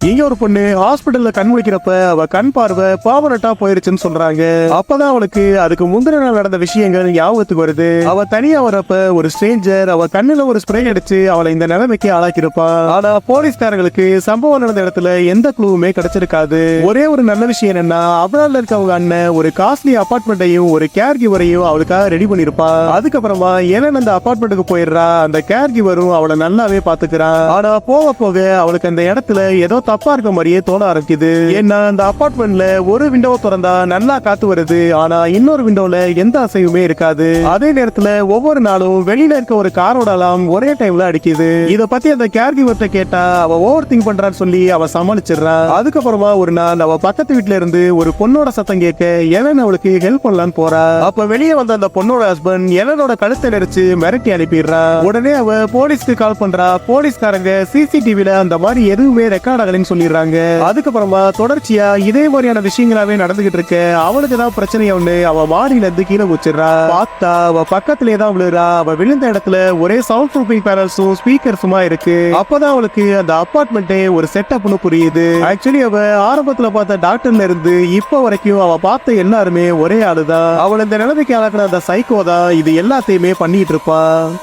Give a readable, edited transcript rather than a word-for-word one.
இங்க ஒரு பொண்ணு ஹாஸ்பிட்டல்ல கண் முழிக்கிறப்ப அவ கண் பார்வை பாவரட்டா போயிருச்சுன்னு சொல்றாங்க. அப்பதான் அவளுக்கு அதுக்கு முந்தின நாள் நடந்த விஷயங்கள் ஞாபகத்துக்கு வருது. அவ தனியா வரப்ப ஒரு ஸ்ட்ரேஞ்சர் அவ கண்ணுல ஒரு ஸ்ப்ரே அடிச்சு அவளை இந்த நிலைமைக்கு ஆளாக்கிருப்பான். ஆனா போலீஸ்காரங்களுக்கு சம்பவம் நடந்த இடத்துல எந்த க்ளூவுமே கிடைச்சிருக்காது. ஒரே ஒரு நல்ல விஷயம் என்னன்னா அவளால இருக்க அவங்க அண்ணன் ஒரு காஸ்ட்லி அபார்ட்மெண்ட்டையும் ஒரு கேர் கிவரையும் அவளுக்காக ரெடி பண்ணிருப்பான். அதுக்கப்புறமா ஏலன் அந்த அபார்ட்மெண்ட்டுக்கு போயிடுறா. அந்த கேர் கிவரும் அவளை நல்லாவே பாத்துக்கிறான். ஆனா போக போக அவளுக்கு அந்த இடத்துல ஏதோ தப்பா இருக்க மாதிரியே தோண ஆரம்பிக்குது. ஏன்னா அந்த அபார்ட்மெண்ட்ல ஒரு விண்டோ திறந்தா நல்லா காத்து வருது, ஆனா இன்னொரு விண்டோல எந்த அசைவுமே இருக்காது. அதே நேரத்துல ஒவ்வொரு நாளும் வெளியில இருக்க ஒரு காரோட அலாம் ஒரே டைம்ல அடிக்குது. இத பத்தி அந்த கேர் கிவர்ட்ட கேட்டா அவ ஓவர் திங்க் பண்றான்னு சொல்லி அவ சமாளிச்சிடுறான். அதுக்கப்புறமா ஒரு நாள் அவ பக்கத்து வீட்டுல இருந்து ஒரு பொண்ணோட சத்தம் கேட்க எலன் அவளுக்கு ஹெல்ப் பண்ணலான்னு போறா. அப்ப வெளியே வந்த அந்த பொண்ணோட ஹஸ்பண்ட் எலனோட கழுத்தை நெரிச்சு மிரட்டி அனுப்பிடுறா. உடனே அவ போலீஸ்க்கு கால் பண்றா. போலீஸ்காரங்க சிசிடிவில அந்த மாதிரி எதுவுமே ரெக்கார்ட் ஆகலன்னு சொல்லிடுறாங்க. அதுக்கப்புறமா தொடர்ச்சியா இதே மாதிரியான விஷயங்களாவே நடந்துகிட்டு இருக்க அவளுக்கு தான் பிரச்சனையா ஒண்ணு. அவ மாடியில இருந்து கீழே குச்சிடுறா. பார்த்தா அவ பக்கத்திலே தான் விழுறா. அவ விழுந்த இடத்துல ஒரே சவுண்ட் ப்ரூஃபிங் பேனல்ஸும் ஸ்பீக்கர்ஸுமா இருக்கு. அப்பதான் அவளுக்கு அந்த அபார்ட்மெண்ட்டே ஒரு செட்டப்னு புரியுது. ஆக்சுவலி அவ ஆரம்பத்துல பார்த்த டாக்டர்ல இருந்து இப்ப வரைக்கும் அவ பார்த்த எல்லாருமே ஒரே ஆளுதான். அவள் இந்த நிலைமைக்கு ஆளாக்குன அந்த சைக்கோ தான் இது எல்லாத்தையுமே பண்ணிட்டு இருப்பான்.